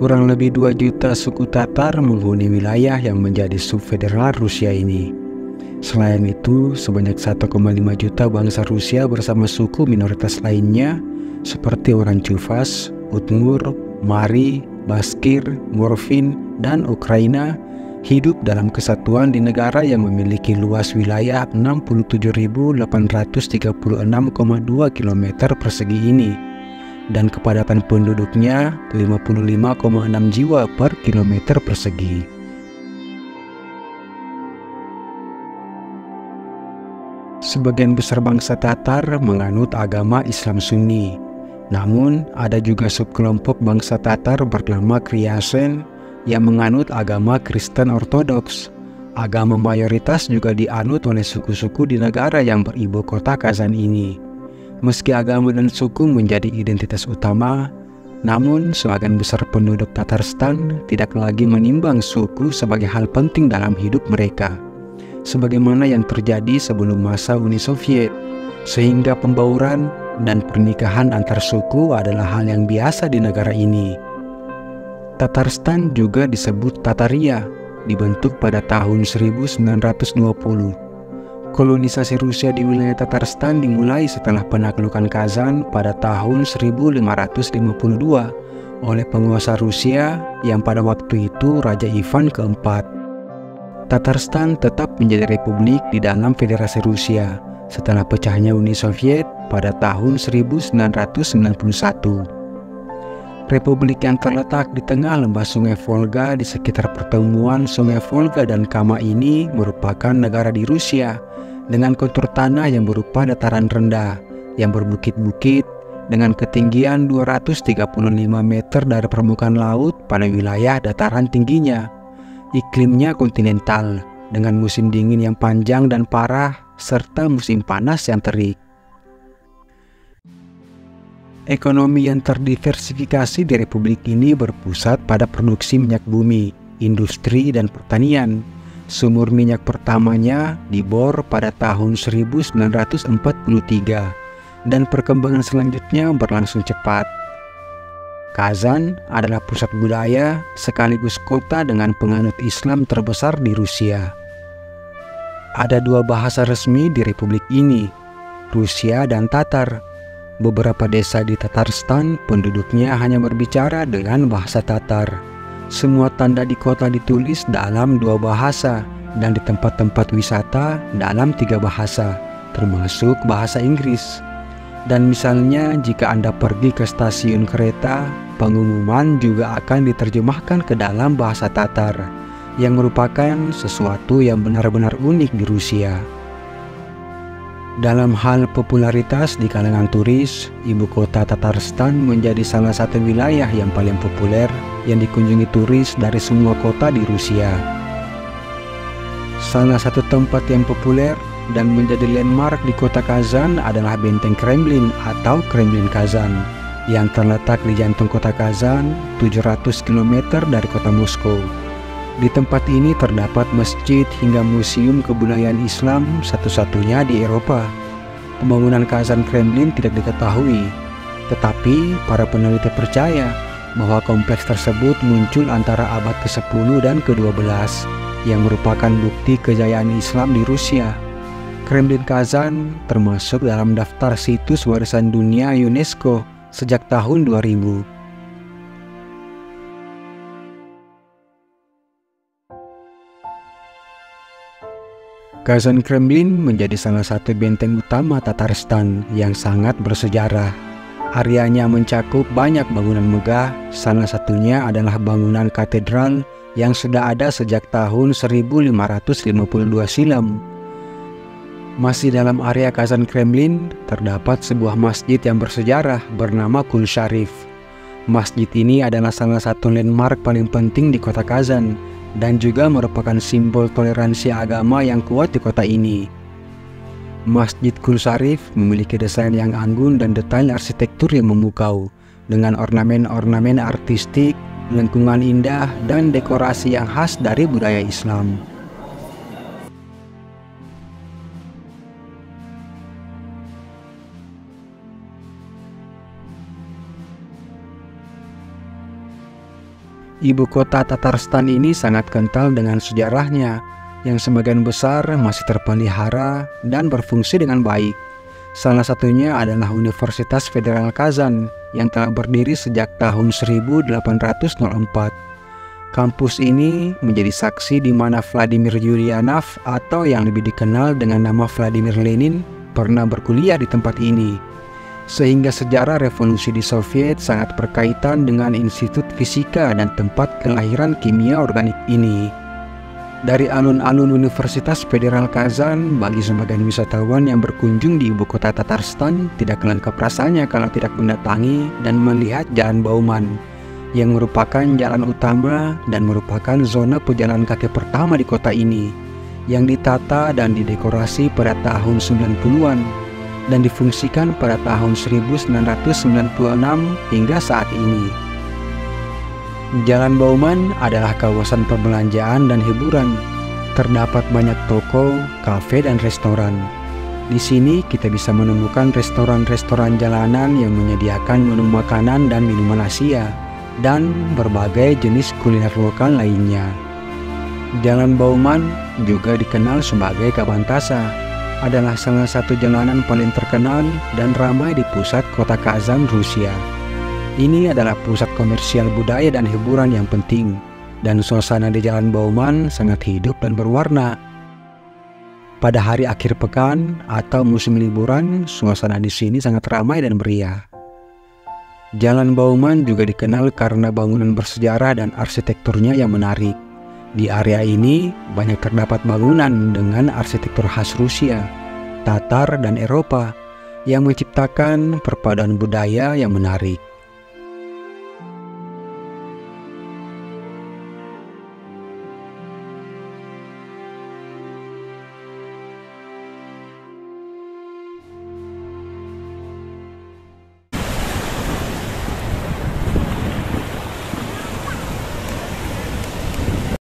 Kurang lebih 2 juta suku Tatar menghuni wilayah yang menjadi subfederal Rusia ini. Selain itu, sebanyak 1,5 juta bangsa Rusia bersama suku minoritas lainnya seperti orang Chuvas, Udmur, Mari, Baskir, Morvin, dan Ukraina hidup dalam kesatuan di negara yang memiliki luas wilayah 67.836,2 km persegi ini dan kepadatan penduduknya 55,6 jiwa per kilometer persegi. Sebagian besar bangsa Tatar menganut agama Islam Sunni. Namun, ada juga subkelompok bangsa Tatar bernama Kryasen yang menganut agama Kristen Ortodoks. Agama mayoritas juga dianut oleh suku-suku di negara yang beribu kota Kazan ini. Meski agama dan suku menjadi identitas utama, namun sebagian besar penduduk Tatarstan tidak lagi menimbang suku sebagai hal penting dalam hidup mereka, sebagaimana yang terjadi sebelum masa Uni Soviet, sehingga pembauran dan pernikahan antar suku adalah hal yang biasa di negara ini. Tatarstan juga disebut Tataria, dibentuk pada tahun 1920. Kolonisasi Rusia di wilayah Tatarstan dimulai setelah penaklukan Kazan pada tahun 1552 oleh penguasa Rusia yang pada waktu itu Raja Ivan keempat. Tatarstan tetap menjadi republik di dalam Federasi Rusia setelah pecahnya Uni Soviet pada tahun 1991. Republik yang terletak di tengah lembah Sungai Volga di sekitar pertemuan Sungai Volga dan Kama ini merupakan negara di Rusia dengan kontur tanah yang berupa dataran rendah yang berbukit-bukit dengan ketinggian 235 meter dari permukaan laut pada wilayah dataran tingginya. Iklimnya kontinental dengan musim dingin yang panjang dan parah serta musim panas yang terik. Ekonomi yang terdiversifikasi di republik ini berpusat pada produksi minyak bumi, industri, dan pertanian. Sumur minyak pertamanya dibor pada tahun 1943 dan perkembangan selanjutnya berlangsung cepat. Kazan adalah pusat budaya sekaligus kota dengan penganut Islam terbesar di Rusia. Ada 2 bahasa resmi di republik ini, Rusia dan Tatar. Beberapa desa di Tatarstan penduduknya hanya berbicara dengan bahasa Tatar. Semua tanda di kota ditulis dalam 2 bahasa dan di tempat-tempat wisata dalam 3 bahasa, termasuk bahasa Inggris. Dan misalnya jika Anda pergi ke stasiun kereta, pengumuman juga akan diterjemahkan ke dalam bahasa Tatar, yang merupakan sesuatu yang benar-benar unik di Rusia. Dalam hal popularitas di kalangan turis, ibu kota Tatarstan menjadi salah satu wilayah yang paling populer yang dikunjungi turis dari semua kota di Rusia. Salah satu tempat yang populer dan menjadi landmark di kota Kazan adalah Benteng Kremlin atau Kremlin Kazan yang terletak di jantung kota Kazan, 700 km dari kota Moskow. Di tempat ini terdapat masjid hingga museum kebudayaan Islam satu-satunya di Eropa. Pembangunan Kazan Kremlin tidak diketahui, tetapi para peneliti percaya bahwa kompleks tersebut muncul antara abad ke-10 dan ke-12 yang merupakan bukti kejayaan Islam di Rusia. Kremlin Kazan termasuk dalam daftar situs warisan dunia UNESCO sejak tahun 2000. Kazan Kremlin menjadi salah satu benteng utama Tatarstan yang sangat bersejarah. Areanya mencakup banyak bangunan megah, salah satunya adalah bangunan katedral yang sudah ada sejak tahun 1552 silam. Masih dalam area Kazan Kremlin, terdapat sebuah masjid yang bersejarah bernama Kul Sharif. Masjid ini adalah salah satu landmark paling penting di kota Kazan, dan juga merupakan simbol toleransi agama yang kuat di kota ini. Masjid Kul Sharif memiliki desain yang anggun dan detail arsitektur yang memukau, dengan ornamen-ornamen artistik, lengkungan indah, dan dekorasi yang khas dari budaya Islam. Ibu kota Tatarstan ini sangat kental dengan sejarahnya, yang sebagian besar masih terpelihara dan berfungsi dengan baik. Salah satunya adalah Universitas Federal Kazan yang telah berdiri sejak tahun 1804. Kampus ini menjadi saksi di mana Vladimir Ulyanov atau yang lebih dikenal dengan nama Vladimir Lenin pernah berkuliah di tempat ini. Sehingga sejarah revolusi di Soviet sangat berkaitan dengan Institut Fisika dan tempat kelahiran kimia organik ini. Dari alun-alun Universitas Federal Kazan, bagi sebagian wisatawan yang berkunjung di ibu kota Tatarstan tidak lengkap rasanya kalau tidak mendatangi dan melihat Jalan Bauman, yang merupakan jalan utama dan merupakan zona pejalan kaki pertama di kota ini, yang ditata dan didekorasi pada tahun 90-an dan difungsikan pada tahun 1996 hingga saat ini. Jalan Bauman adalah kawasan perbelanjaan dan hiburan. Terdapat banyak toko, kafe, dan restoran. Di sini kita bisa menemukan restoran-restoran jalanan yang menyediakan menu makanan dan minuman Asia, dan berbagai jenis kuliner lokal lainnya. Jalan Bauman juga dikenal sebagai Kabantasa, adalah salah satu jalanan paling terkenal dan ramai di pusat kota Kazan, Rusia. Ini adalah pusat komersial budaya dan hiburan yang penting, dan suasana di Jalan Bauman sangat hidup dan berwarna. Pada hari akhir pekan atau musim liburan, suasana di sini sangat ramai dan meriah. Jalan Bauman juga dikenal karena bangunan bersejarah dan arsitekturnya yang menarik. Di area ini banyak terdapat bangunan dengan arsitektur khas Rusia, Tatar, dan Eropa yang menciptakan perpaduan budaya yang menarik.